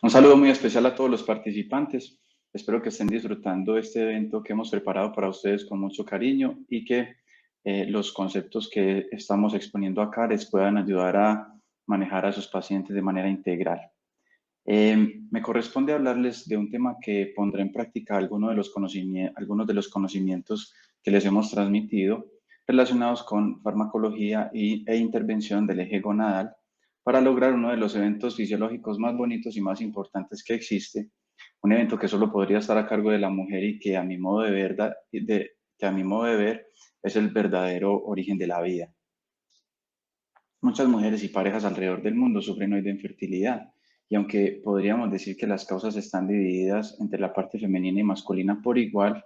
Un saludo muy especial a todos los participantes. Espero que estén disfrutando este evento que hemos preparado para ustedes con mucho cariño y que los conceptos que estamos exponiendo acá les puedan ayudar a manejar a sus pacientes de manera integral. Me corresponde hablarles de un tema que pondrá en práctica algunos de los conocimientos que les hemos transmitido relacionados con farmacología e intervención del eje gonadal para lograr uno de los eventos fisiológicos más bonitos y más importantes que existe, un evento que solo podría estar a cargo de la mujer y que a mi modo de ver es el verdadero origen de la vida. Muchas mujeres y parejas alrededor del mundo sufren hoy de infertilidad y aunque podríamos decir que las causas están divididas entre la parte femenina y masculina por igual,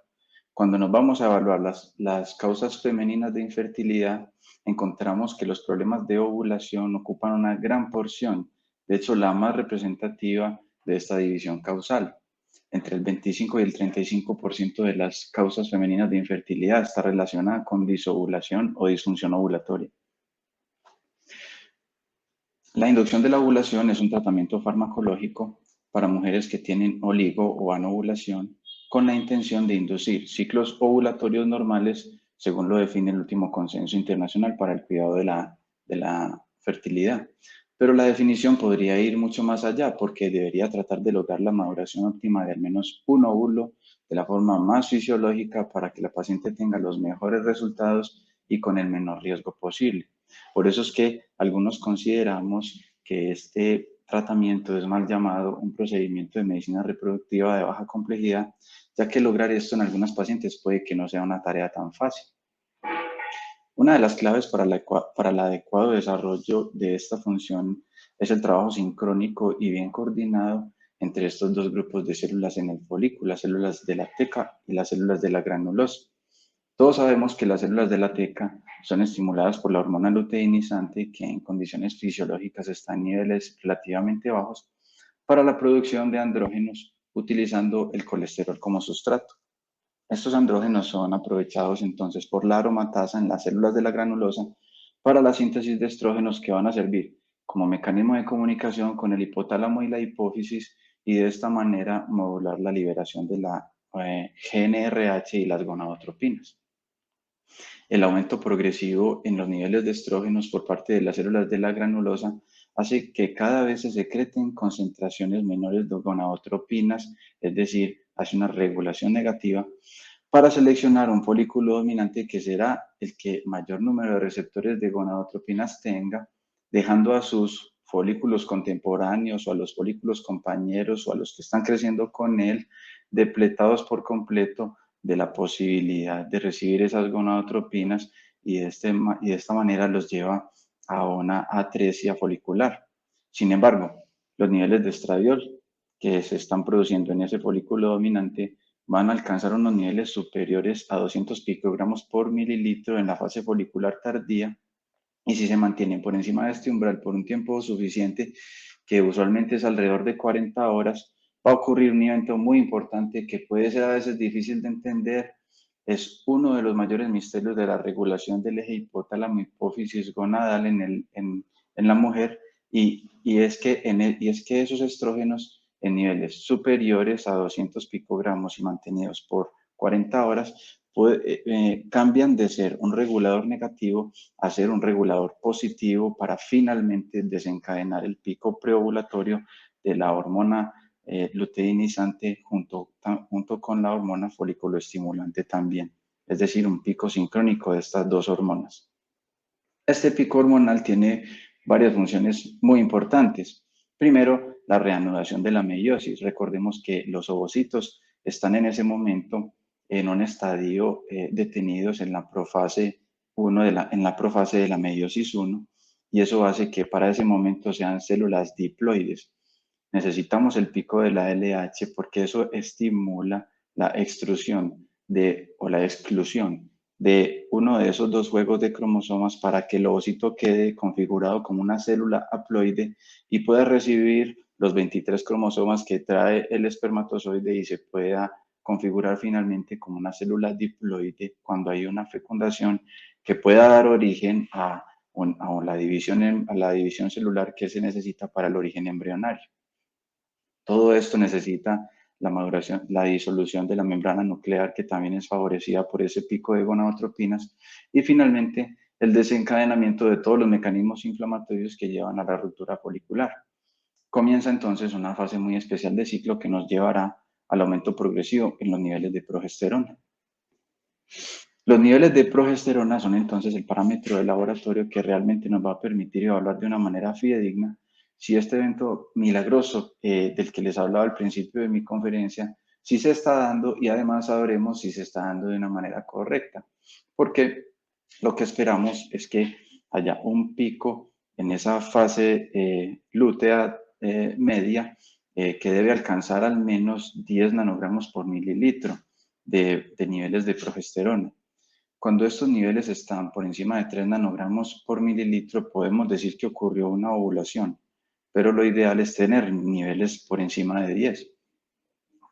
cuando nos vamos a evaluar las causas femeninas de infertilidad, encontramos que los problemas de ovulación ocupan una gran porción, de hecho la más representativa de esta división causal. Entre el 25 y el 35% de las causas femeninas de infertilidad está relacionada con disovulación o disfunción ovulatoria. La inducción de la ovulación es un tratamiento farmacológico para mujeres que tienen oligo o anovulación con la intención de inducir ciclos ovulatorios normales según lo define el último consenso internacional para el cuidado de la fertilidad. Pero la definición podría ir mucho más allá porque debería tratar de lograr la maduración óptima de al menos un óvulo de la forma más fisiológica para que la paciente tenga los mejores resultados y con el menor riesgo posible. Por eso es que algunos consideramos que este tratamiento es mal llamado un procedimiento de medicina reproductiva de baja complejidad, ya que lograr esto en algunas pacientes puede que no sea una tarea tan fácil. Una de las claves para el adecuado desarrollo de esta función es el trabajo sincrónico y bien coordinado entre estos dos grupos de células en el folículo, las células de la teca y las células de la granulosa. Todos sabemos que las células de la teca son estimuladas por la hormona luteinizante que en condiciones fisiológicas está en niveles relativamente bajos para la producción de andrógenos utilizando el colesterol como sustrato. Estos andrógenos son aprovechados entonces por la aromatasa en las células de la granulosa para la síntesis de estrógenos que van a servir como mecanismo de comunicación con el hipotálamo y la hipófisis y de esta manera modular la liberación de la GnRH y las gonadotropinas. El aumento progresivo en los niveles de estrógenos por parte de las células de la granulosa hace que cada vez se secreten concentraciones menores de gonadotropinas, es decir, hace una regulación negativa para seleccionar un folículo dominante que será el que mayor número de receptores de gonadotropinas tenga, dejando a sus folículos contemporáneos o a los folículos compañeros o a los que están creciendo con él depletados por completo de la posibilidad de recibir esas gonadotropinas y de esta manera los lleva a una atresia folicular. Sin embargo, los niveles de estradiol que se están produciendo en ese folículo dominante van a alcanzar unos niveles superiores a 200 picogramos por mililitro en la fase folicular tardía y si se mantienen por encima de este umbral por un tiempo suficiente, que usualmente es alrededor de 40 horas, va a ocurrir un evento muy importante que puede ser a veces difícil de entender. Es uno de los mayores misterios de la regulación del eje hipotálamo hipófisis gonadal en la mujer y es que esos estrógenos en niveles superiores a 200 picogramos y mantenidos por 40 horas cambian de ser un regulador negativo a ser un regulador positivo para finalmente desencadenar el pico preovulatorio de la hormona luteinizante junto con la hormona folículo estimulante también, es decir, un pico sincrónico de estas dos hormonas. Este pico hormonal tiene varias funciones muy importantes. Primero, la reanudación de la meiosis. Recordemos que los ovocitos están en ese momento en un estadio detenidos en la profase 1 en la profase de la meiosis 1 y eso hace que para ese momento sean células diploides. Necesitamos el pico de la LH porque eso estimula la extrusión o la exclusión de uno de esos dos juegos de cromosomas para que el ovocito quede configurado como una célula haploide y pueda recibir los 23 cromosomas que trae el espermatozoide y se pueda configurar finalmente como una célula diploide cuando hay una fecundación que pueda dar origen a la división celular que se necesita para el origen embrionario. Todo esto necesita la maduración, la disolución de la membrana nuclear, que también es favorecida por ese pico de gonadotropinas, y finalmente el desencadenamiento de todos los mecanismos inflamatorios que llevan a la ruptura folicular. Comienza entonces una fase muy especial de ciclo que nos llevará al aumento progresivo en los niveles de progesterona. Los niveles de progesterona son entonces el parámetro de laboratorio que realmente nos va a permitir evaluar de una manera fidedigna si este evento milagroso del que les hablaba al principio de mi conferencia, si se está dando, y además sabremos si se está dando de una manera correcta, porque lo que esperamos es que haya un pico en esa fase lútea media que debe alcanzar al menos 10 nanogramos por mililitro de niveles de progesterona. Cuando estos niveles están por encima de 3 nanogramos por mililitro, podemos decir que ocurrió una ovulación, pero lo ideal es tener niveles por encima de 10.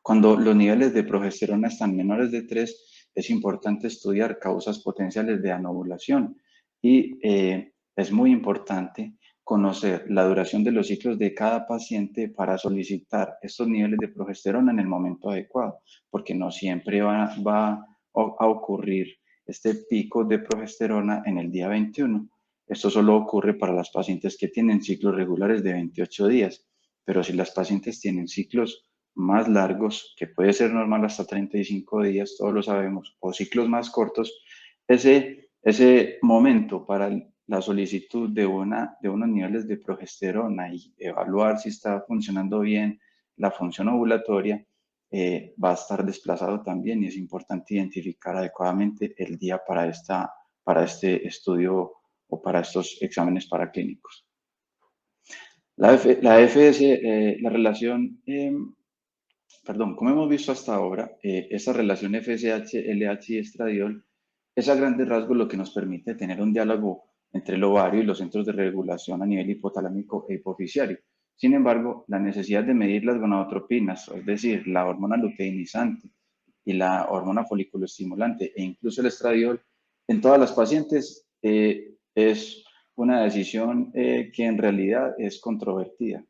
Cuando los niveles de progesterona están menores de 3, es importante estudiar causas potenciales de anovulación y es muy importante conocer la duración de los ciclos de cada paciente para solicitar estos niveles de progesterona en el momento adecuado, porque no siempre va a ocurrir este pico de progesterona en el día 21. Esto solo ocurre para las pacientes que tienen ciclos regulares de 28 días, pero si las pacientes tienen ciclos más largos, que puede ser normal hasta 35 días, todos lo sabemos, o ciclos más cortos, ese momento para la solicitud de unos niveles de progesterona y evaluar si está funcionando bien la función ovulatoria, va a estar desplazado también, y es importante identificar adecuadamente el día para este estudio o para estos exámenes paraclínicos. La relación, como hemos visto hasta ahora, esa relación FSH-LH y estradiol es a grandes rasgos lo que nos permite tener un diálogo entre el ovario y los centros de regulación a nivel hipotalámico e hipofisiario. Sin embargo, la necesidad de medir las gonadotropinas, es decir, la hormona luteinizante y la hormona foliculoestimulante e incluso el estradiol, en todas las pacientes es una decisión que en realidad es controvertida.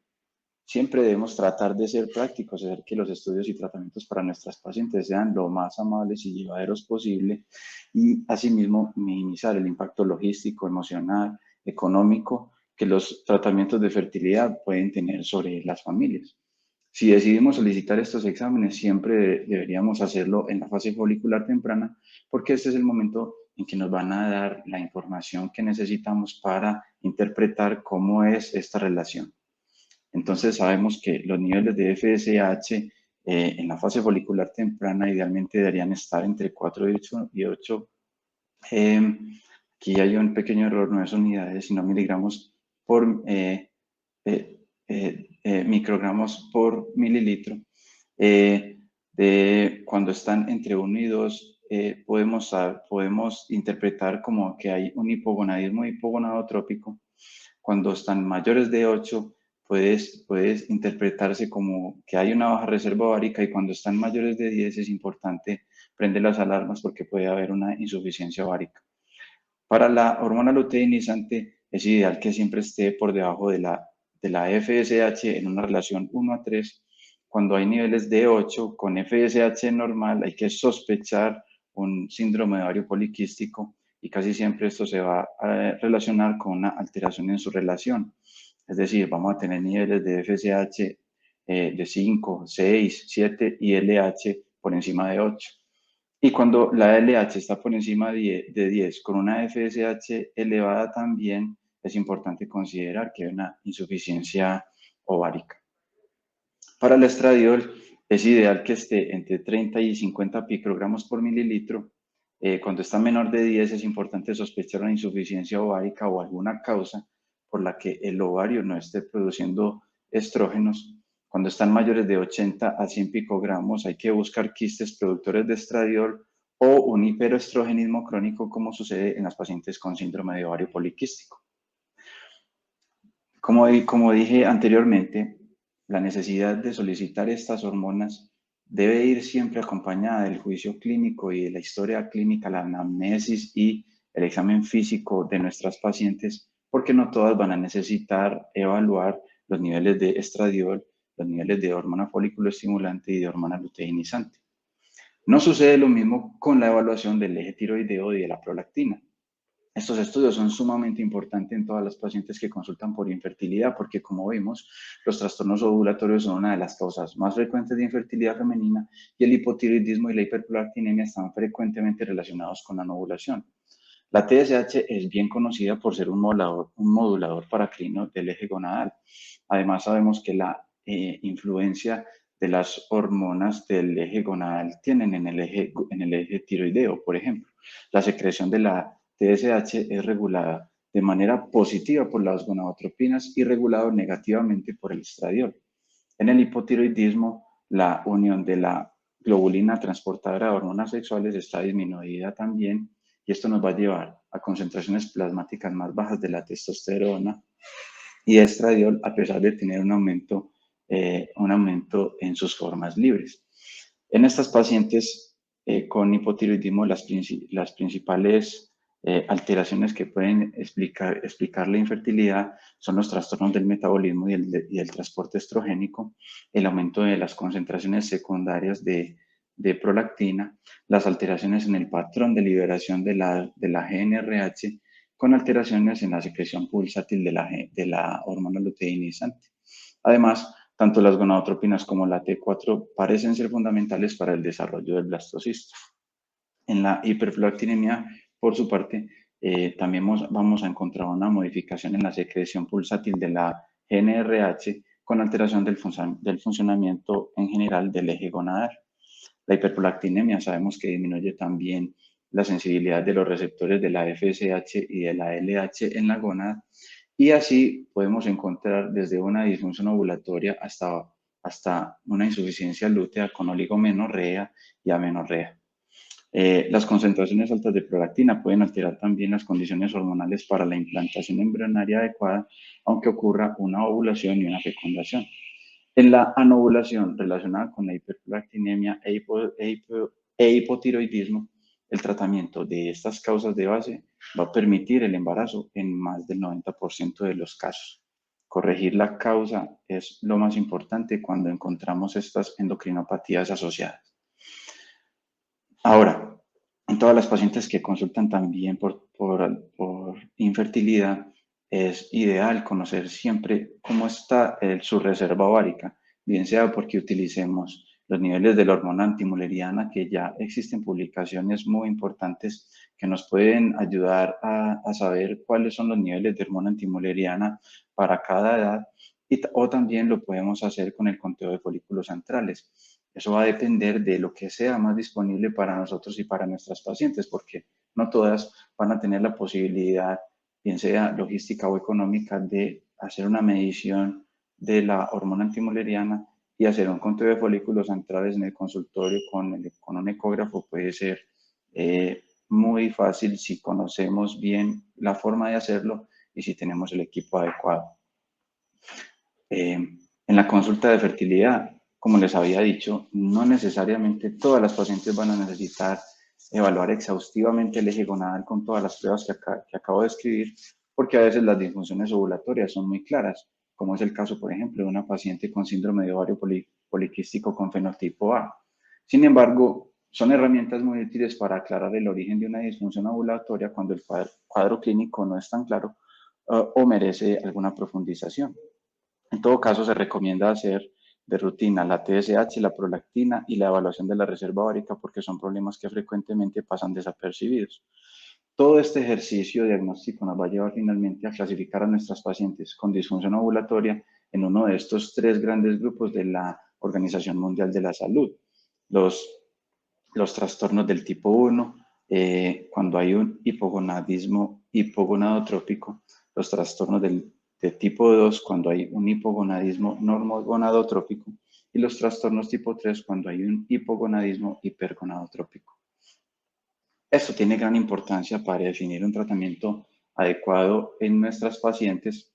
Siempre debemos tratar de ser prácticos, hacer que los estudios y tratamientos para nuestras pacientes sean lo más amables y llevaderos posible, y asimismo minimizar el impacto logístico, emocional, económico que los tratamientos de fertilidad pueden tener sobre las familias. Si decidimos solicitar estos exámenes, siempre deberíamos hacerlo en la fase folicular temprana, porque este es el momento en que nos van a dar la información que necesitamos para interpretar cómo es esta relación. Entonces sabemos que los niveles de FSH en la fase folicular temprana idealmente deberían estar entre 4 y 8. Aquí hay un pequeño error, no es unidades, sino miligramos por microgramos por mililitro. Cuando están entre 1 y 2, podemos interpretar como que hay un hipogonadismo hipogonadotrópico. Cuando están mayores de 8, puedes interpretarse como que hay una baja reserva ovárica, y cuando están mayores de 10 es importante prender las alarmas porque puede haber una insuficiencia ovárica. Para la hormona luteinizante es ideal que siempre esté por debajo de la FSH en una relación 1:3. Cuando hay niveles de 8 con FSH normal, hay que sospechar un síndrome de ovario poliquístico, y casi siempre esto se va a relacionar con una alteración en su relación. Es decir, vamos a tener niveles de FSH de 5, 6, 7 y LH por encima de 8. Y cuando la LH está por encima de 10 con una FSH elevada también, es importante considerar que hay una insuficiencia ovárica. Para el estradiol es ideal que esté entre 30 y 50 picogramos por mililitro. Cuando está menor de 10 es importante sospechar una insuficiencia ovárica o alguna causa por la que el ovario no esté produciendo estrógenos. Cuando están mayores de 80 a 100 picogramos hay que buscar quistes productores de estradiol o un hiperestrogenismo crónico, como sucede en las pacientes con síndrome de ovario poliquístico. Como dije anteriormente, la necesidad de solicitar estas hormonas debe ir siempre acompañada del juicio clínico y de la historia clínica, la anamnesis y el examen físico de nuestras pacientes, porque no todas van a necesitar evaluar los niveles de estradiol, los niveles de hormona folículo estimulante y de hormona luteinizante. No sucede lo mismo con la evaluación del eje tiroideo y de la prolactina. Estos estudios son sumamente importantes en todas las pacientes que consultan por infertilidad porque, como vimos, los trastornos ovulatorios son una de las causas más frecuentes de infertilidad femenina y el hipotiroidismo y la hiperprolactinemia están frecuentemente relacionados con la no ovulación. La TSH es bien conocida por ser un modulador paracrino del eje gonadal. Además, sabemos que la influencia de las hormonas del eje gonadal tienen en el eje tiroideo, por ejemplo. La secreción de la TSH es regulada de manera positiva por las gonadotropinas y regulado negativamente por el estradiol. En el hipotiroidismo, la unión de la globulina transportadora de hormonas sexuales está disminuida también y esto nos va a llevar a concentraciones plasmáticas más bajas de la testosterona y estradiol a pesar de tener un aumento en sus formas libres. En estas pacientes con hipotiroidismo, las principales alteraciones que pueden explicar la infertilidad son los trastornos del metabolismo y el transporte estrogénico, el aumento de las concentraciones secundarias de prolactina, las alteraciones en el patrón de liberación de la GnRH, con alteraciones en la secreción pulsátil de la hormona luteinizante. Además, tanto las gonadotropinas como la T4 parecen ser fundamentales para el desarrollo del blastocisto. En la hiperprolactinemia, por su parte, también vamos a encontrar una modificación en la secreción pulsátil de la GnRH con alteración del funcionamiento en general del eje gonadal. La hiperprolactinemia sabemos que disminuye también la sensibilidad de los receptores de la FSH y de la LH en la gónada y así podemos encontrar desde una disfunción ovulatoria hasta una insuficiencia lútea con oligomenorrea y amenorrea. Las concentraciones altas de prolactina pueden alterar también las condiciones hormonales para la implantación embrionaria adecuada, aunque ocurra una ovulación y una fecundación. En la anovulación relacionada con la hiperprolactinemia e hipotiroidismo, el tratamiento de estas causas de base va a permitir el embarazo en más del 90% de los casos. Corregir la causa es lo más importante cuando encontramos estas endocrinopatías asociadas. Ahora, en todas las pacientes que consultan también por infertilidad, es ideal conocer siempre cómo está su reserva ovárica, bien sea porque utilicemos los niveles de la hormona antimuleriana, que ya existen publicaciones muy importantes que nos pueden ayudar a saber cuáles son los niveles de hormona antimuleriana para cada edad, o también lo podemos hacer con el conteo de folículos antrales. Eso va a depender de lo que sea más disponible para nosotros y para nuestras pacientes, porque no todas van a tener la posibilidad, bien sea logística o económica, de hacer una medición de la hormona antimuleriana y hacer un conteo de folículos antrales en el consultorio con un ecógrafo puede ser muy fácil si conocemos bien la forma de hacerlo y si tenemos el equipo adecuado. En la consulta de fertilidad, como les había dicho, no necesariamente todas las pacientes van a necesitar evaluar exhaustivamente el eje gonadal con todas las pruebas que acabo de escribir, porque a veces las disfunciones ovulatorias son muy claras, como es el caso, por ejemplo, de una paciente con síndrome de ovario poliquístico con fenotipo A. Sin embargo, son herramientas muy útiles para aclarar el origen de una disfunción ovulatoria cuando el cuadro clínico no es tan claro o merece alguna profundización. En todo caso, se recomienda hacer de rutina la TSH, la prolactina y la evaluación de la reserva ovárica porque son problemas que frecuentemente pasan desapercibidos. Todo este ejercicio diagnóstico nos va a llevar finalmente a clasificar a nuestras pacientes con disfunción ovulatoria en uno de estos tres grandes grupos de la Organización Mundial de la Salud. Los trastornos del tipo 1, cuando hay un hipogonadismo hipogonadotrópico, los trastornos de tipo 2, cuando hay un hipogonadismo normogonadotrópico, y los trastornos tipo 3, cuando hay un hipogonadismo hipergonadotrópico. Esto tiene gran importancia para definir un tratamiento adecuado en nuestras pacientes,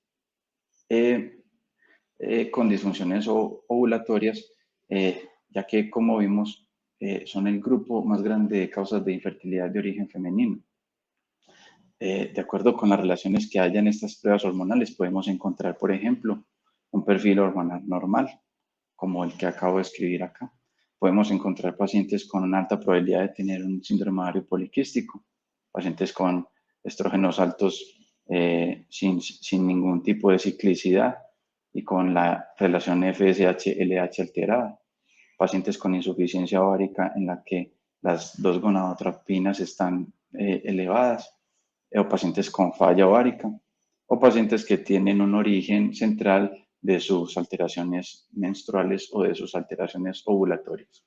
con disfunciones ovulatorias, ya que, como vimos, son el grupo más grande de causas de infertilidad de origen femenino. De acuerdo con las relaciones que haya en estas pruebas hormonales, podemos encontrar, por ejemplo, un perfil hormonal normal, como el que acabo de escribir acá. Podemos encontrar pacientes con una alta probabilidad de tener un síndrome ovario poliquístico, pacientes con estrógenos altos sin ningún tipo de ciclicidad y con la relación FSH-LH alterada, pacientes con insuficiencia ovárica en la que las dos gonadotropinas están elevadas, o pacientes con falla ovárica, o pacientes que tienen un origen central de sus alteraciones menstruales o de sus alteraciones ovulatorias.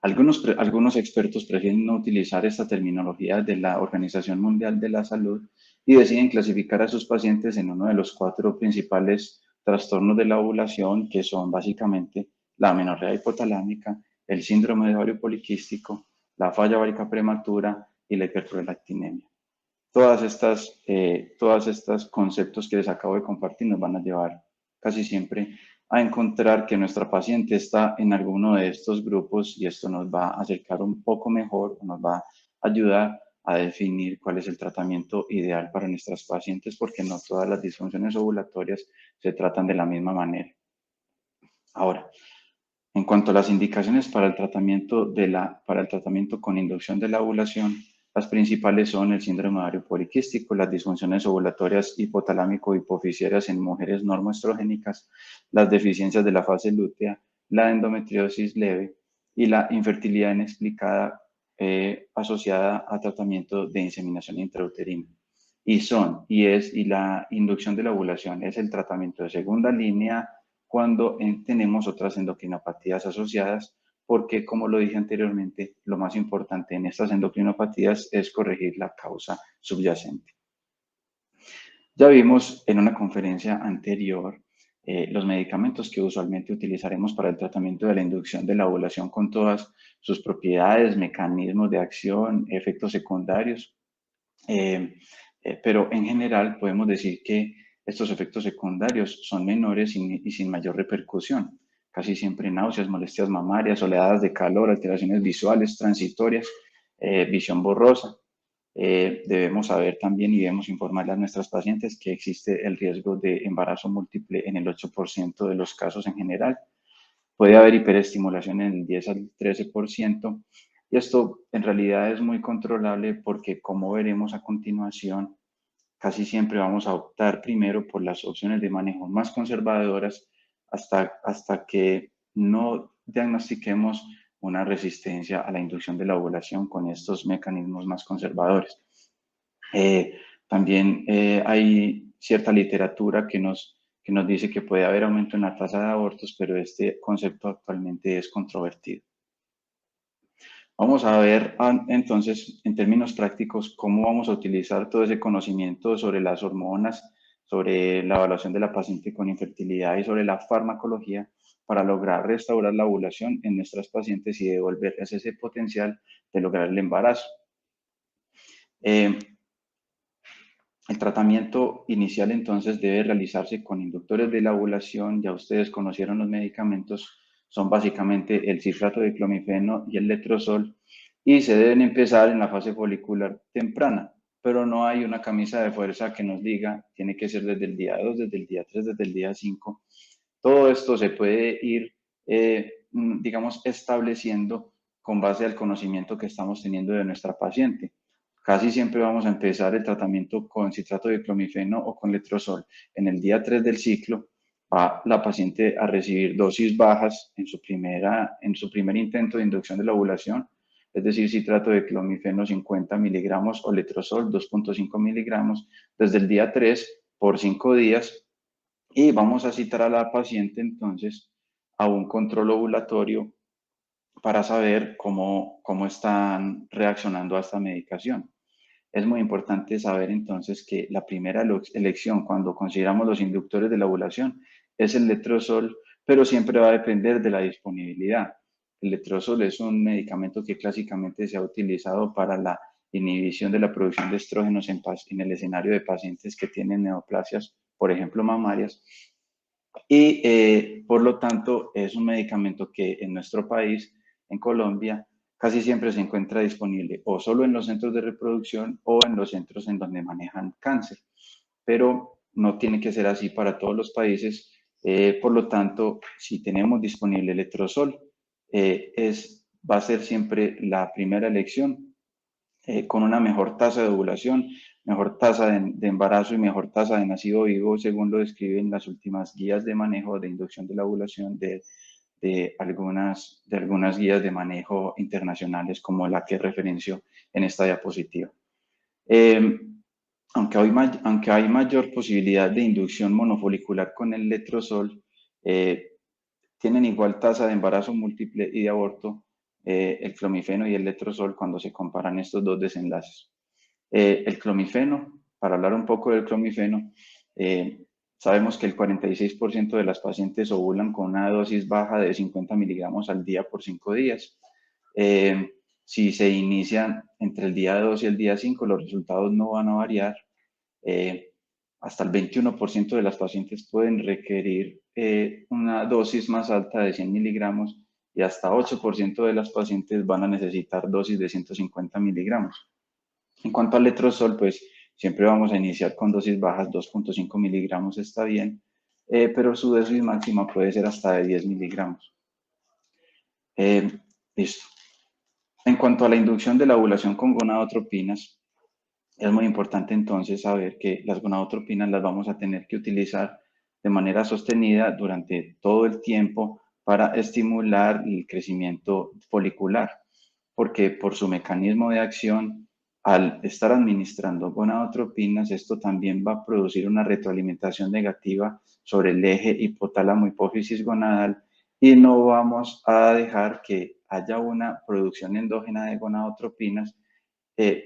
Algunos expertos prefieren no utilizar esta terminología de la Organización Mundial de la Salud y deciden clasificar a sus pacientes en uno de los 4 principales trastornos de la ovulación, que son básicamente la amenorrea hipotalámica, el síndrome de ovario poliquístico, la falla ovárica prematura y la hiperprolactinemia. Todas estas conceptos que les acabo de compartir nos van a llevar casi siempre a encontrar que nuestra paciente está en alguno de estos grupos y esto nos va a acercar un poco mejor, nos va a ayudar a definir cuál es el tratamiento ideal para nuestras pacientes, porque no todas las disfunciones ovulatorias se tratan de la misma manera. Ahora, en cuanto a las indicaciones para el tratamiento con inducción de la ovulación, las principales son el síndrome ovario poliquístico, las disfunciones ovulatorias hipotalámico-hipofisiarias en mujeres normoestrogénicas, las deficiencias de la fase lútea, la endometriosis leve y la infertilidad inexplicada asociada a tratamiento de inseminación intrauterina. Y la inducción de la ovulación es el tratamiento de segunda línea cuando tenemos otras endocrinopatías asociadas, porque, como lo dije anteriormente, lo más importante en estas endocrinopatías es corregir la causa subyacente. Ya vimos en una conferencia anterior los medicamentos que usualmente utilizaremos para el tratamiento de la inducción de la ovulación con todas sus propiedades, mecanismos de acción, efectos secundarios. Pero en general podemos decir que estos efectos secundarios son menores y sin mayor repercusión. Casi siempre náuseas, molestias mamarias, oleadas de calor, alteraciones visuales transitorias, visión borrosa. Debemos saber también y debemos informarle a nuestras pacientes que existe el riesgo de embarazo múltiple en el 8% de los casos en general. Puede haber hiperestimulación en el 10 al 13%. Y esto en realidad es muy controlable porque, como veremos a continuación, casi siempre vamos a optar primero por las opciones de manejo más conservadoras hasta que no diagnostiquemos una resistencia a la inducción de la ovulación con estos mecanismos más conservadores. También hay cierta literatura que nos dice que puede haber aumento en la tasa de abortos, pero este concepto actualmente es controvertido. Vamos a ver entonces, en términos prácticos, cómo vamos a utilizar todo ese conocimiento sobre las hormonas, sobre la evaluación de la paciente con infertilidad y sobre la farmacología para lograr restaurar la ovulación en nuestras pacientes y devolverles ese potencial de lograr el embarazo. El tratamiento inicial entonces debe realizarse con inductores de la ovulación. Ya ustedes conocieron los medicamentos, son básicamente el citrato de clomifeno y el letrozol, y se deben empezar en la fase folicular temprana, pero no hay una camisa de fuerza que nos diga tiene que ser desde el día 2, desde el día 3, desde el día 5. Todo esto se puede ir, digamos, estableciendo con base al conocimiento que estamos teniendo de nuestra paciente. Casi siempre vamos a empezar el tratamiento con citrato de clomifeno o con letrozol. En el día 3 del ciclo va la paciente a recibir dosis bajas en su primer intento de inducción de la ovulación, es decir, citrato de clomifeno 50 miligramos o letrozol 2.5 miligramos desde el día 3 por 5 días, y vamos a citar a la paciente entonces a un control ovulatorio para saber cómo están reaccionando a esta medicación. Es muy importante saber entonces que la primera elección cuando consideramos los inductores de la ovulación es el letrozol, pero siempre va a depender de la disponibilidad. El letrozol es un medicamento que clásicamente se ha utilizado para la inhibición de la producción de estrógenos en el escenario de pacientes que tienen neoplasias por ejemplo, mamarias. Y por lo tanto es un medicamento que en nuestro país, en Colombia, casi siempre se encuentra disponible o solo en los centros de reproducción o en los centros en donde manejan cáncer. Pero no tiene que ser así para todos los países. Por lo tanto, si tenemos disponible el letrozol, va a ser siempre la primera elección, con una mejor tasa de ovulación, mejor tasa de embarazo y mejor tasa de nacido vivo, según lo describen las últimas guías de manejo de inducción de la ovulación de algunas guías de manejo internacionales, como la que referencio en esta diapositiva. Eh, aunque hay mayor posibilidad de inducción monofolicular con el letrozol, tienen igual tasa de embarazo múltiple y de aborto, el clomifeno y el letrozol, cuando se comparan estos dos desenlaces. El clomifeno, para hablar un poco del clomifeno, sabemos que el 46% de las pacientes ovulan con una dosis baja de 50 miligramos al día por 5 días. Si se inician entre el día 2 y el día 5, los resultados no van a variar. Hasta el 21% de las pacientes pueden requerir una dosis más alta de 100 miligramos y hasta 8% de las pacientes van a necesitar dosis de 150 miligramos. En cuanto al letrozol, pues siempre vamos a iniciar con dosis bajas, 2.5 miligramos está bien, pero su dosis máxima puede ser hasta de 10 miligramos. Listo. En cuanto a la inducción de la ovulación con gonadotropinas, es muy importante entonces saber que las gonadotropinas las vamos a tener que utilizar de manera sostenida durante todo el tiempo para estimular el crecimiento folicular, porque por su mecanismo de acción, al estar administrando gonadotropinas, esto también va a producir una retroalimentación negativa sobre el eje hipotálamo-hipófisis gonadal y no vamos a dejar que haya una producción endógena de gonadotropinas,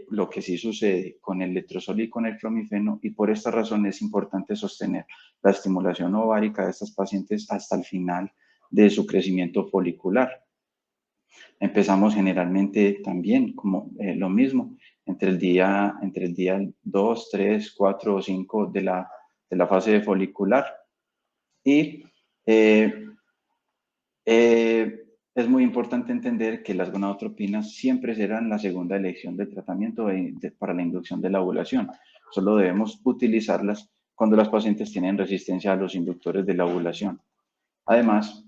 lo que sí sucede con el letrozol y con el clomifeno, y por esta razón es importante sostener la estimulación ovárica de estas pacientes hasta el final de su crecimiento folicular. Empezamos generalmente también como lo mismo, entre el día 2, 3, 4 o 5 de la fase folicular. Y es muy importante entender que las gonadotropinas siempre serán la segunda elección de tratamiento para la inducción de la ovulación. Solo debemos utilizarlas cuando las pacientes tienen resistencia a los inductores de la ovulación. Además,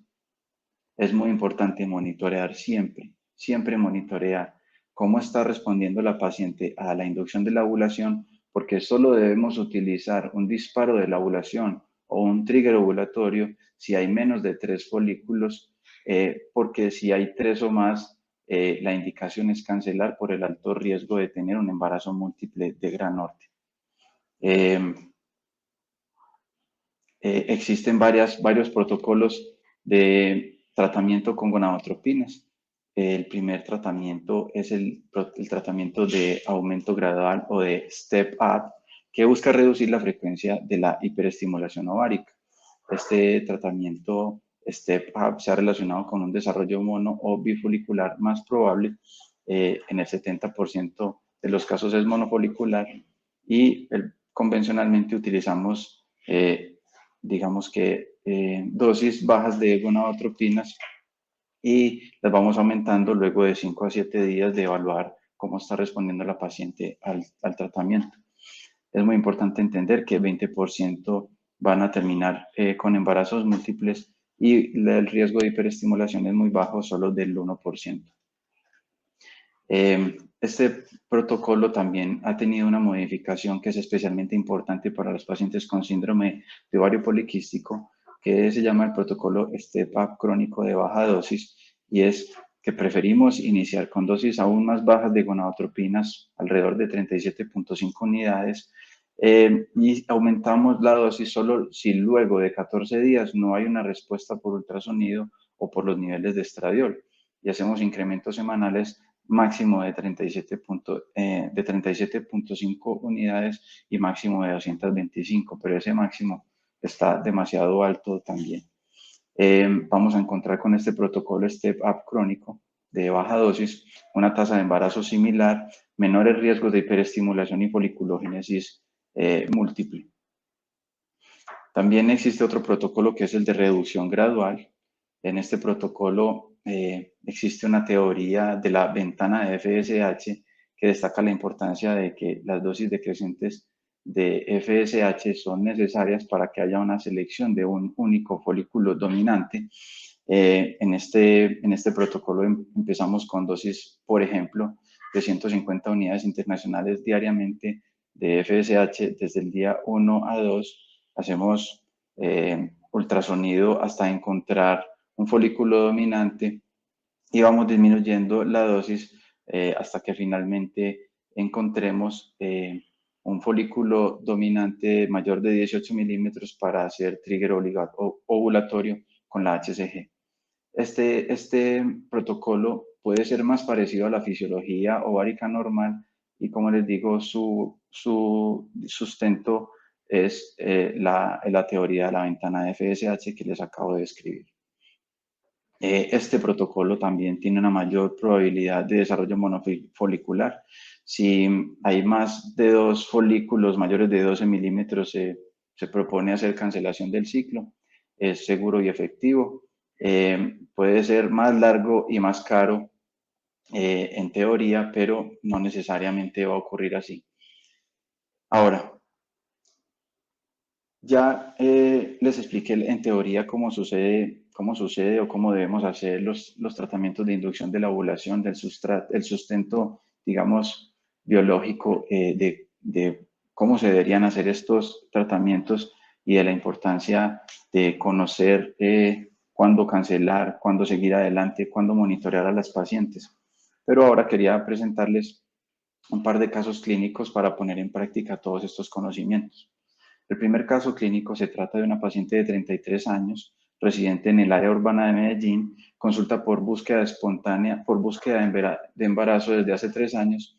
es muy importante monitorear siempre monitorear cómo está respondiendo la paciente a la inducción de la ovulación, porque solo debemos utilizar un disparo de la ovulación o un trigger ovulatorio si hay menos de 3 folículos, porque si hay 3 o más, la indicación es cancelar por el alto riesgo de tener un embarazo múltiple de gran norte. Existen varios protocolos de tratamiento con gonadotropinas. El primer tratamiento es el tratamiento de aumento gradual o de step up, que busca reducir la frecuencia de la hiperestimulación ovárica. Este tratamiento step up se ha relacionado con un desarrollo mono o bifolicular más probable. En el 70% de los casos es monofolicular y convencionalmente utilizamos digamos que dosis bajas de gonadotropinas y las vamos aumentando luego de 5 a 7 días de evaluar cómo está respondiendo la paciente al tratamiento. Es muy importante entender que 20% van a terminar con embarazos múltiples y el riesgo de hiperestimulación es muy bajo, solo del 1%. Este protocolo también ha tenido una modificación que es especialmente importante para los pacientes con síndrome de ovario poliquístico, que se llama el protocolo Step Up crónico de baja dosis, y es que preferimos iniciar con dosis aún más bajas de gonadotropinas, alrededor de 37.5 unidades, y aumentamos la dosis solo si luego de 14 días no hay una respuesta por ultrasonido o por los niveles de estradiol, y hacemos incrementos semanales máximo de 37.5 unidades y máximo de 225, pero ese máximo está demasiado alto también. Vamos a encontrar con este protocolo Step Up crónico de baja dosis una tasa de embarazo similar, menores riesgos de hiperestimulación y foliculogénesis múltiple. También existe otro protocolo que es el de reducción gradual. En este protocolo existe una teoría de la ventana de FSH que destaca la importancia de que las dosis decrecientes de FSH son necesarias para que haya una selección de un único folículo dominante. En este protocolo empezamos con dosis, por ejemplo, de 150 unidades internacionales diariamente de FSH desde el día 1 a 2. Hacemos ultrasonido hasta encontrar un folículo dominante y vamos disminuyendo la dosis hasta que finalmente encontremos un folículo dominante mayor de 18 milímetros para hacer trigger ovulatorio con la HCG. Este protocolo puede ser más parecido a la fisiología ovárica normal y, como les digo, su sustento es la teoría de la ventana de FSH que les acabo de describir. Este protocolo también tiene una mayor probabilidad de desarrollo monofolicular. Si hay más de 2 folículos mayores de 12 milímetros, se propone hacer cancelación del ciclo. Es seguro y efectivo. Puede ser más largo y más caro en teoría, pero no necesariamente va a ocurrir así. Ahora, ya les expliqué en teoría cómo sucede o cómo debemos hacer los tratamientos de inducción de la ovulación, el sustento, digamos, biológico de cómo se deberían hacer estos tratamientos y de la importancia de conocer cuándo cancelar, cuándo seguir adelante, cuándo monitorear a las pacientes. Pero ahora quería presentarles un par de casos clínicos para poner en práctica todos estos conocimientos. El primer caso clínico se trata de una paciente de 33 años, residente en el área urbana de Medellín, consulta por búsqueda espontánea, por búsqueda de embarazo desde hace 3 años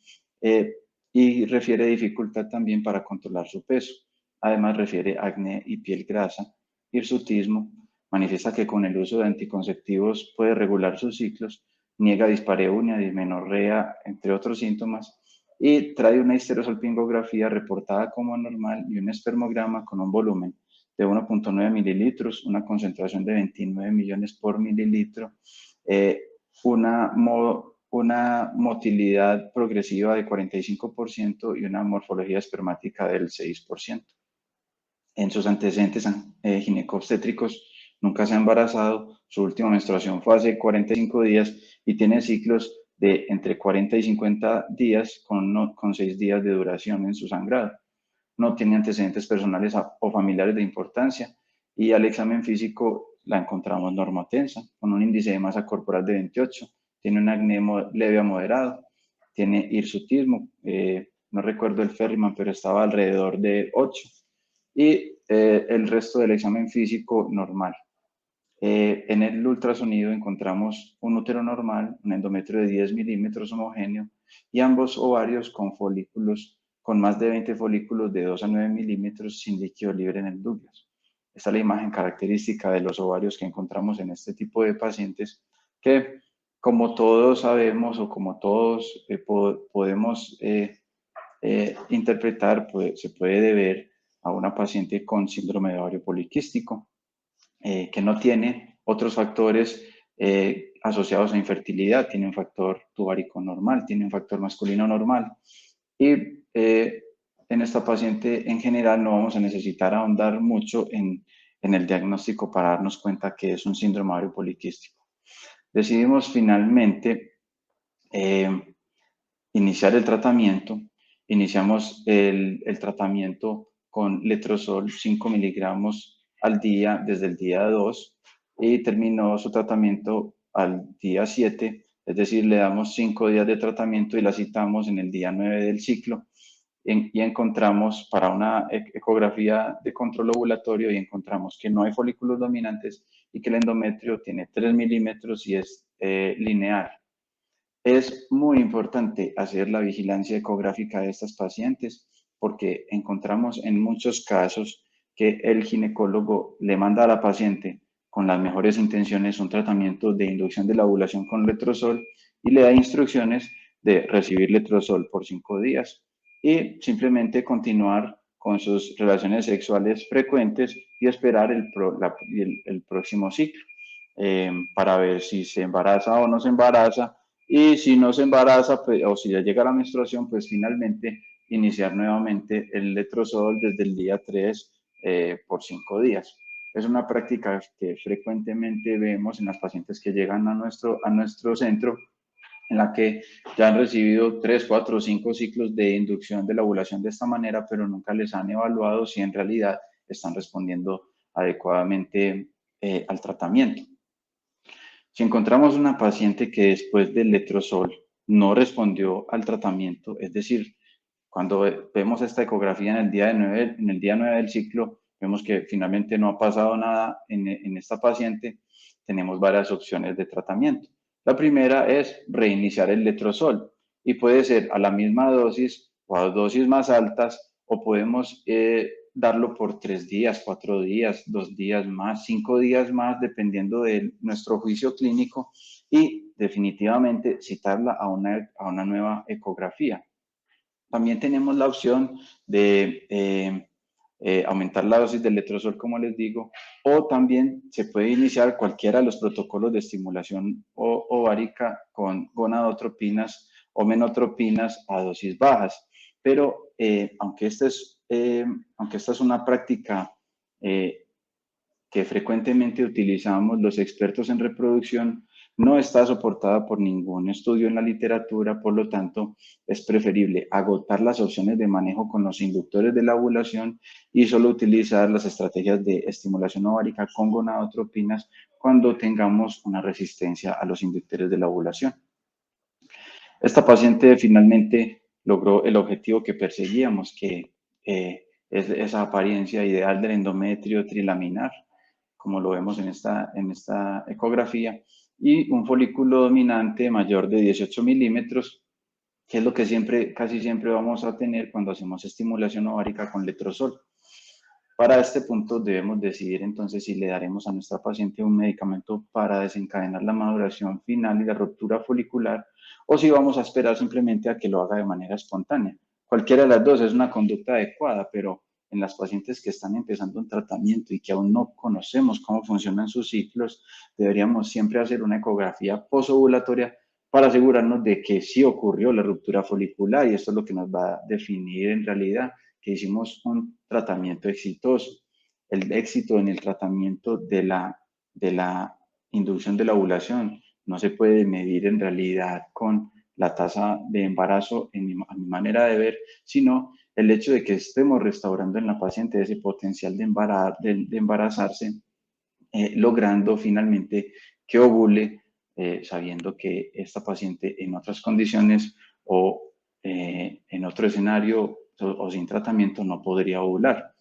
y refiere dificultad también para controlar su peso. Además refiere acné y piel grasa, hirsutismo, manifiesta que con el uso de anticonceptivos puede regular sus ciclos, niega dispareunia, dismenorrea, entre otros síntomas, y trae una histerosalpingografía reportada como normal y un espermograma con un volumen de 1.9 mililitros, una concentración de 29 millones por mililitro, una motilidad progresiva de 45% y una morfología espermática del 6%. En sus antecedentes ginecobstétricos nunca se ha embarazado, su última menstruación fue hace 45 días y tiene ciclos de entre 40 y 50 días con 6 días de duración en su sangrado. No tiene antecedentes personales o familiares de importancia y al examen físico la encontramos normotensa, con un índice de masa corporal de 28, tiene un acné leve a moderado, tiene hirsutismo, no recuerdo el Ferriman, pero estaba alrededor de 8, y el resto del examen físico normal. En el ultrasonido encontramos un útero normal, un endometrio de 10 milímetros homogéneo y ambos ovarios con folículos, con más de 20 folículos de 2 a 9 milímetros sin líquido libre en el Douglas. Esta es la imagen característica de los ovarios que encontramos en este tipo de pacientes que, como todos sabemos o como todos podemos interpretar, pues, se puede deber a una paciente con síndrome de ovario poliquístico que no tiene otros factores asociados a infertilidad, tiene un factor tuvárico normal, tiene un factor masculino normal. Y en esta paciente en general no vamos a necesitar ahondar mucho en el diagnóstico para darnos cuenta que es un síndrome ovario poliquístico. Decidimos finalmente iniciar el tratamiento. Iniciamos el tratamiento con letrozol 5 miligramos al día desde el día 2 y terminó su tratamiento al día 7, es decir, le damos 5 días de tratamiento y la citamos en el día 9 del ciclo y encontramos para una ecografía de control ovulatorio y encontramos que no hay folículos dominantes y que el endometrio tiene 3 milímetros y es lineal. Es muy importante hacer la vigilancia ecográfica de estas pacientes porque encontramos en muchos casos que el ginecólogo le manda a la paciente con las mejores intenciones un tratamiento de inducción de la ovulación con letrozol y le da instrucciones de recibir letrozol por 5 días y simplemente continuar con sus relaciones sexuales frecuentes y esperar el próximo ciclo para ver si se embaraza o no se embaraza. Y si no se embaraza, pues, o si ya llega la menstruación, pues finalmente iniciar nuevamente el letrozol desde el día 3 por 5 días. Es una práctica que frecuentemente vemos en las pacientes que llegan a nuestro centro, en la que ya han recibido 3, 4 o 5 ciclos de inducción de la ovulación de esta manera, pero nunca les han evaluado si en realidad están respondiendo adecuadamente al tratamiento. Si encontramos una paciente que después del letrozol no respondió al tratamiento, es decir, cuando vemos esta ecografía en el día 9 del ciclo, vemos que finalmente no ha pasado nada en esta paciente, tenemos varias opciones de tratamiento. La primera es reiniciar el letrozol y puede ser a la misma dosis o a dosis más altas, o podemos darlo por 3 días, 4 días, 2 días más, 5 días más, dependiendo de nuestro juicio clínico, y definitivamente citarla a una nueva ecografía. También tenemos la opción de aumentar la dosis del letrozol, como les digo, o también se puede iniciar cualquiera de los protocolos de estimulación ovárica con gonadotropinas o menotropinas a dosis bajas. Pero aunque esta es una práctica que frecuentemente utilizamos los expertos en reproducción, no está soportada por ningún estudio en la literatura, por lo tanto, es preferible agotar las opciones de manejo con los inductores de la ovulación y solo utilizar las estrategias de estimulación ovárica con gonadotropinas cuando tengamos una resistencia a los inductores de la ovulación. Esta paciente finalmente logró el objetivo que perseguíamos, que es esa apariencia ideal del endometrio trilaminar, como lo vemos en esta ecografía, y un folículo dominante mayor de 18 milímetros, que es lo que casi siempre vamos a tener cuando hacemos estimulación ovárica con letrozol. Para este punto debemos decidir entonces si le daremos a nuestra paciente un medicamento para desencadenar la maduración final y la ruptura folicular, o si vamos a esperar simplemente a que lo haga de manera espontánea. Cualquiera de las dos es una conducta adecuada, pero en las pacientes que están empezando un tratamiento y que aún no conocemos cómo funcionan sus ciclos, deberíamos siempre hacer una ecografía posovulatoria para asegurarnos de que sí ocurrió la ruptura folicular, y esto es lo que nos va a definir en realidad que hicimos un tratamiento exitoso. El éxito en el tratamiento de la inducción de la ovulación no se puede medir en realidad con la tasa de embarazo a mi manera de ver, sino el hecho de que estemos restaurando en la paciente ese potencial de embarazarse, logrando finalmente que ovule, sabiendo que esta paciente en otras condiciones o en otro escenario o sin tratamiento no podría ovular.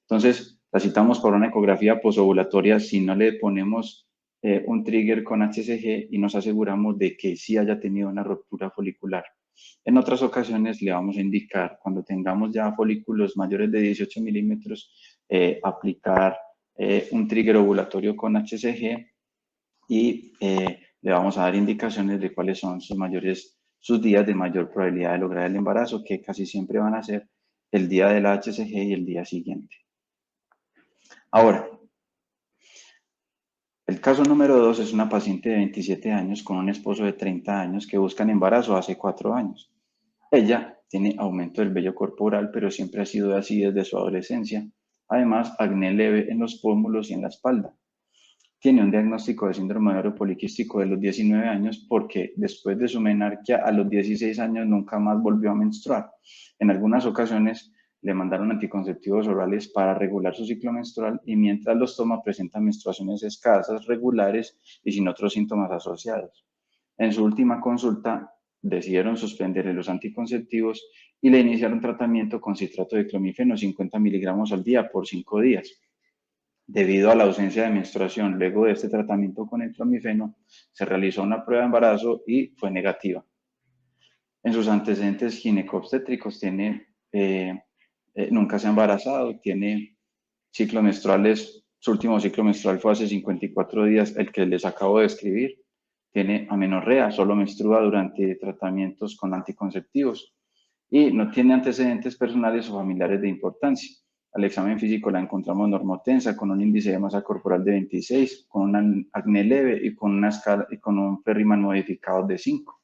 Entonces, la citamos por una ecografía posovulatoria si no le ponemos un trigger con HCG y nos aseguramos de que sí haya tenido una ruptura folicular. En otras ocasiones le vamos a indicar, cuando tengamos ya folículos mayores de 18 milímetros, aplicar un trigger ovulatorio con HCG y le vamos a dar indicaciones de cuáles son sus días de mayor probabilidad de lograr el embarazo, que casi siempre van a ser el día de la HCG y el día siguiente. Ahora, el caso número 2 es una paciente de 27 años con un esposo de 30 años que buscan embarazo hace 4 años. Ella tiene aumento del vello corporal, pero siempre ha sido así desde su adolescencia. Además, acné leve en los pómulos y en la espalda. Tiene un diagnóstico de síndrome de ovario poliquístico de los 19 años porque después de su menarquia a los 16 años nunca más volvió a menstruar. En algunas ocasiones le mandaron anticonceptivos orales para regular su ciclo menstrual y mientras los toma presenta menstruaciones escasas, regulares y sin otros síntomas asociados. En su última consulta decidieron suspenderle los anticonceptivos y le iniciaron tratamiento con citrato de clomifeno 50 miligramos al día por 5 días. Debido a la ausencia de menstruación, luego de este tratamiento con el clomifeno, se realizó una prueba de embarazo y fue negativa. En sus antecedentes ginecobstétricos nunca se ha embarazado, tiene ciclos menstruales, su último ciclo menstrual fue hace 54 días, el que les acabo de describir. Tiene amenorrea, solo menstrua durante tratamientos con anticonceptivos y no tiene antecedentes personales o familiares de importancia. Al examen físico la encontramos normotensa, con un índice de masa corporal de 26, con un acné leve y con una escala y con un Ferriman modificado de 5.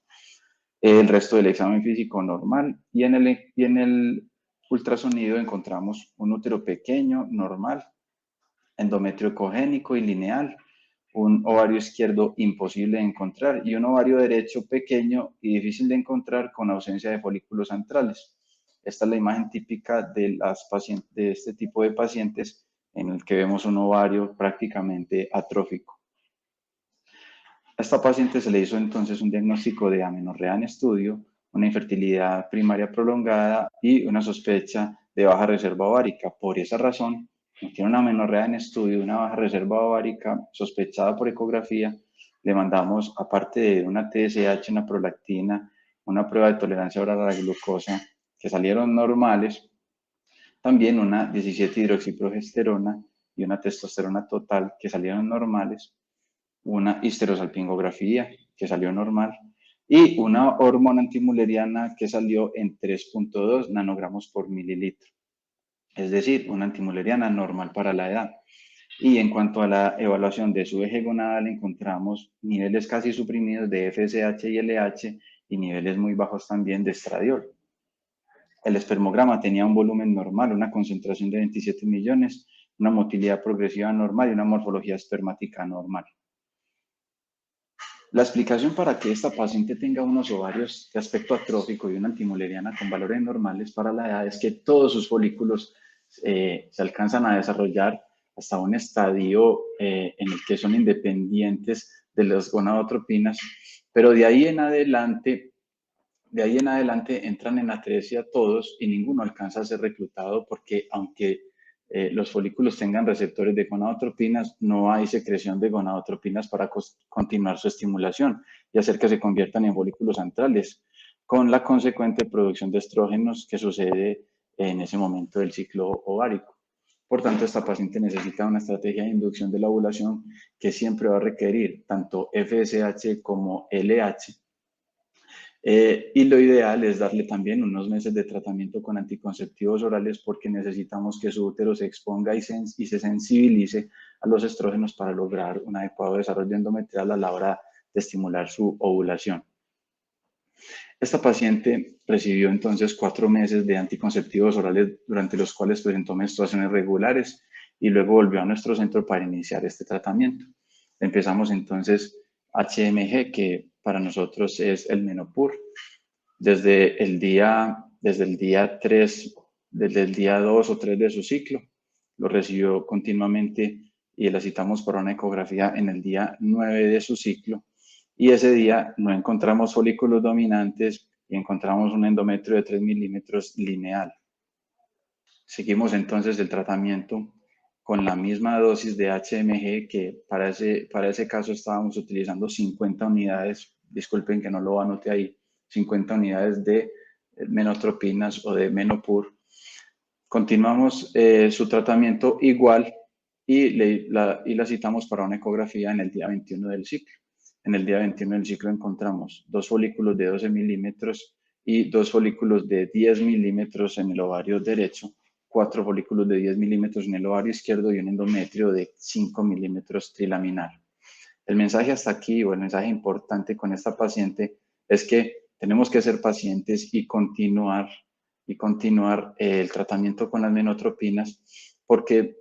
El resto del examen físico normal, y en el ultrasonido encontramos un útero pequeño, normal, endometrio ecogénico y lineal, un ovario izquierdo imposible de encontrar y un ovario derecho pequeño y difícil de encontrar con ausencia de folículos antrales. Esta es la imagen típica de este tipo de pacientes en el que vemos un ovario prácticamente atrófico. A esta paciente se le hizo entonces un diagnóstico de amenorrea en estudio, una infertilidad primaria prolongada y una sospecha de baja reserva ovárica. Por esa razón, tiene una amenorrea en estudio, una baja reserva ovárica sospechada por ecografía, le mandamos, aparte de una TSH, una prolactina, una prueba de tolerancia oral a la glucosa, que salieron normales, también una 17-hidroxiprogesterona y una testosterona total, que salieron normales, una histerosalpingografía, que salió normal, y una hormona antimuleriana que salió en 3.2 nanogramos por mililitro, es decir, una antimuleriana normal para la edad. Y en cuanto a la evaluación de su eje gonadal, encontramos niveles casi suprimidos de FSH y LH y niveles muy bajos también de estradiol. El espermograma tenía un volumen normal, una concentración de 27 millones, una motilidad progresiva normal y una morfología espermática normal. La explicación para que esta paciente tenga unos ovarios de aspecto atrófico y una antimuleriana con valores normales para la edad es que todos sus folículos se alcanzan a desarrollar hasta un estadio en el que son independientes de las gonadotropinas, pero de ahí en adelante entran en atresia todos y ninguno alcanza a ser reclutado porque aunque los folículos tengan receptores de gonadotropinas, no hay secreción de gonadotropinas para continuar su estimulación y hacer que se conviertan en folículos antrales, con la consecuente producción de estrógenos que sucede en ese momento del ciclo ovárico. Por tanto, esta paciente necesita una estrategia de inducción de la ovulación que siempre va a requerir tanto FSH como LH. Y lo ideal es darle también unos meses de tratamiento con anticonceptivos orales porque necesitamos que su útero se exponga y se sensibilice a los estrógenos para lograr un adecuado desarrollo endometrial a la hora de estimular su ovulación. Esta paciente recibió entonces 4 meses de anticonceptivos orales durante los cuales presentó menstruaciones regulares y luego volvió a nuestro centro para iniciar este tratamiento. Empezamos entonces HMG, que para nosotros es el Menopur. Desde el día 3, desde el día 2 o 3 de su ciclo, lo recibió continuamente y la citamos para una ecografía en el día 9 de su ciclo. Y ese día no encontramos folículos dominantes y encontramos un endometrio de 3 milímetros lineal. Seguimos entonces el tratamiento con la misma dosis de HMG que para ese caso estábamos utilizando 50 unidades, disculpen que no lo anote ahí, 50 unidades de menotropinas o de Menopur. Continuamos su tratamiento igual y la citamos para una ecografía en el día 21 del ciclo. En el día 21 del ciclo encontramos 2 folículos de 12 milímetros y 2 folículos de 10 milímetros en el ovario derecho, 4 folículos de 10 milímetros en el ovario izquierdo y un endometrio de 5 milímetros trilaminar. El mensaje hasta aquí, o el mensaje importante con esta paciente, es que tenemos que ser pacientes y continuar el tratamiento con las menotropinas, porque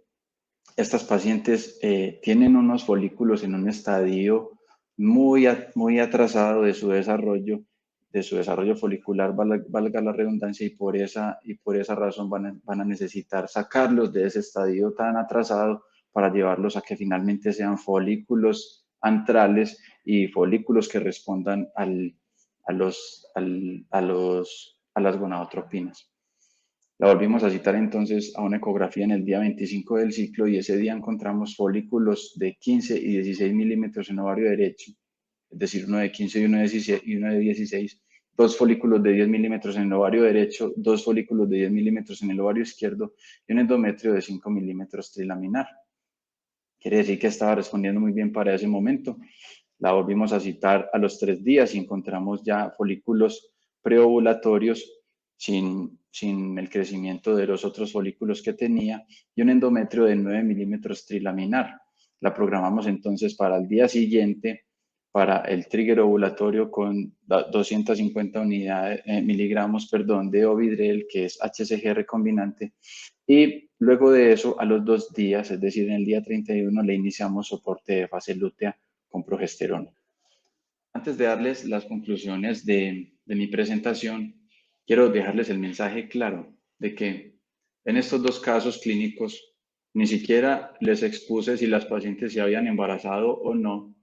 estas pacientes tienen unos folículos en un estadio muy atrasado de su desarrollo folicular, valga la redundancia, y por esa razón van a necesitar sacarlos de ese estadio tan atrasado para llevarlos a que finalmente sean folículos antrales y folículos que respondan a las gonadotropinas. La volvimos a citar entonces a una ecografía en el día 25 del ciclo y ese día encontramos folículos de 15 y 16 milímetros en ovario derecho, es decir, uno de 15 y uno de 16, 2 folículos de 10 milímetros en el ovario derecho, 2 folículos de 10 milímetros en el ovario izquierdo y un endometrio de 5 milímetros trilaminar. Quiere decir que estaba respondiendo muy bien para ese momento. La volvimos a citar a los 3 días y encontramos ya folículos preovulatorios sin sin el crecimiento de los otros folículos que tenía y un endometrio de 9 milímetros trilaminar. La programamos entonces para el día siguiente para el trigger ovulatorio con 250 miligramos de Ovidrel, que es HCG recombinante, y luego de eso, a los 2 días, es decir, en el día 31, le iniciamos soporte de fase lútea con progesterona. Antes de darles las conclusiones de mi presentación, quiero dejarles el mensaje claro de que en estos dos casos clínicos ni siquiera les expuse si las pacientes se habían embarazado o no,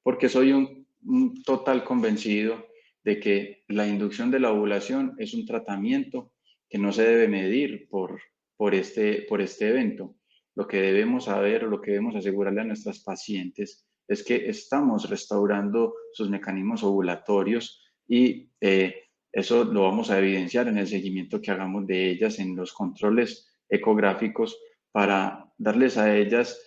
porque soy un total convencido de que la inducción de la ovulación es un tratamiento que no se debe medir por este evento. Lo que debemos saber o lo que debemos asegurarle a nuestras pacientes es que estamos restaurando sus mecanismos ovulatorios y eso lo vamos a evidenciar en el seguimiento que hagamos de ellas en los controles ecográficos para darles a ellas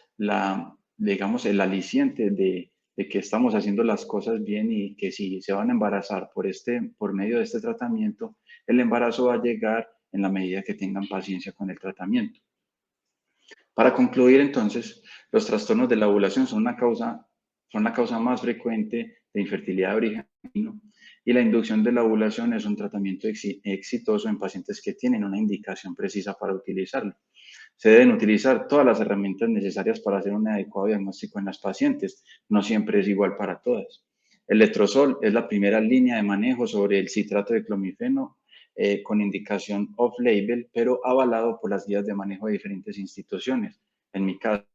digamos, el aliciente de que estamos haciendo las cosas bien y que si se van a embarazar por medio de este tratamiento, el embarazo va a llegar en la medida que tengan paciencia con el tratamiento. Para concluir, entonces, los trastornos de la ovulación son la causa más frecuente de infertilidad de origen femenino y la inducción de la ovulación es un tratamiento exitoso en pacientes que tienen una indicación precisa para utilizarlo. Se deben utilizar todas las herramientas necesarias para hacer un adecuado diagnóstico en las pacientes. No siempre es igual para todas. El letrozol es la primera línea de manejo sobre el citrato de clomifeno con indicación off-label, pero avalado por las guías de manejo de diferentes instituciones. En mi caso,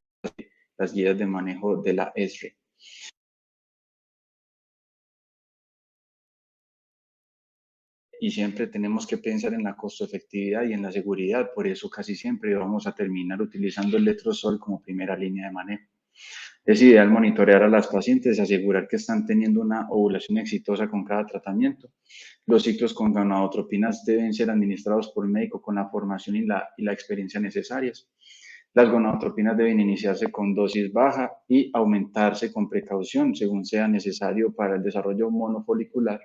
las guías de manejo de la ESRE. Y siempre tenemos que pensar en la costo-efectividad y en la seguridad. Por eso casi siempre vamos a terminar utilizando el letrozol como primera línea de manejo. Es ideal monitorear a las pacientes y asegurar que están teniendo una ovulación exitosa con cada tratamiento. Los ciclos con gonadotropinas deben ser administrados por el médico con la formación y la experiencia necesarias. Las gonadotropinas deben iniciarse con dosis baja y aumentarse con precaución según sea necesario para el desarrollo monofolicular.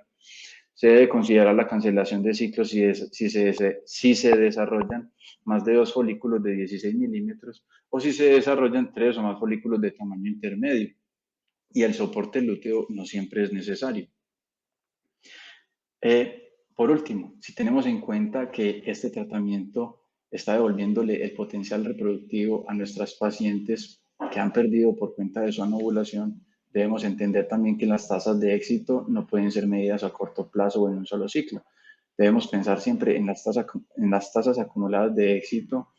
Se debe considerar la cancelación de ciclos si se desarrollan más de 2 folículos de 16 milímetros o si se desarrollan 3 o más folículos de tamaño intermedio. Y el soporte lúteo no siempre es necesario. Por último, si tenemos en cuenta que este tratamiento está devolviéndole el potencial reproductivo a nuestras pacientes que han perdido por cuenta de su anovulación, debemos entender también que las tasas de éxito no pueden ser medidas a corto plazo o en un solo ciclo. Debemos pensar siempre en las tasas acumuladas de éxito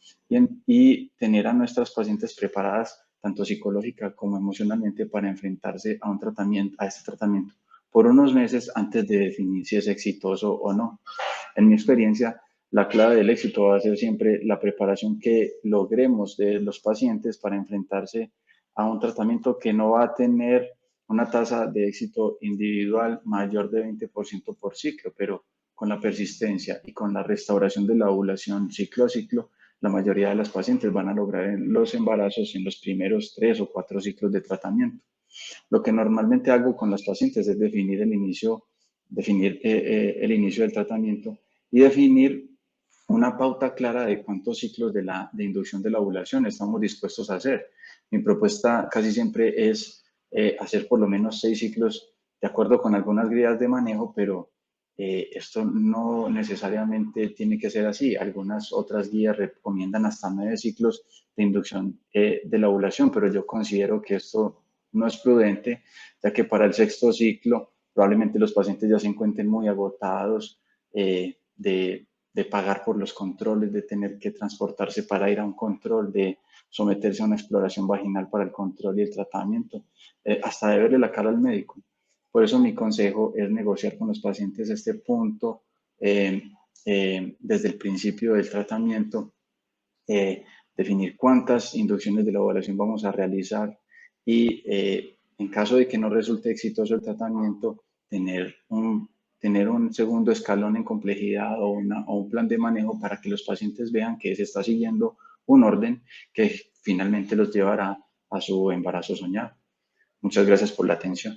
y tener a nuestras pacientes preparadas tanto psicológica como emocionalmente para enfrentarse a este tratamiento por unos meses antes de definir si es exitoso o no. En mi experiencia, la clave del éxito va a ser siempre la preparación que logremos de los pacientes para enfrentarse a un tratamiento que no va a tener una tasa de éxito individual mayor de 20% por ciclo, pero con la persistencia y con la restauración de la ovulación ciclo a ciclo, la mayoría de las pacientes van a lograr los embarazos en los primeros 3 o 4 ciclos de tratamiento. Lo que normalmente hago con las pacientes es definir el inicio del tratamiento y definir una pauta clara de cuántos ciclos de inducción de la ovulación estamos dispuestos a hacer. Mi propuesta casi siempre es hacer por lo menos 6 ciclos de acuerdo con algunas guías de manejo, pero esto no necesariamente tiene que ser así. Algunas otras guías recomiendan hasta 9 ciclos de inducción de la ovulación, pero yo considero que esto no es prudente, ya que para el sexto ciclo probablemente los pacientes ya se encuentren muy agotados de pagar por los controles, de tener que transportarse para ir a un control, de someterse a una exploración vaginal para el control y el tratamiento, hasta de verle la cara al médico. Por eso mi consejo es negociar con los pacientes este punto desde el principio del tratamiento, definir cuántas inducciones de la ovulación vamos a realizar y en caso de que no resulte exitoso el tratamiento, tener un segundo escalón en complejidad o un plan de manejo para que los pacientes vean que se está siguiendo un orden que finalmente los llevará a su embarazo soñado. Muchas gracias por la atención.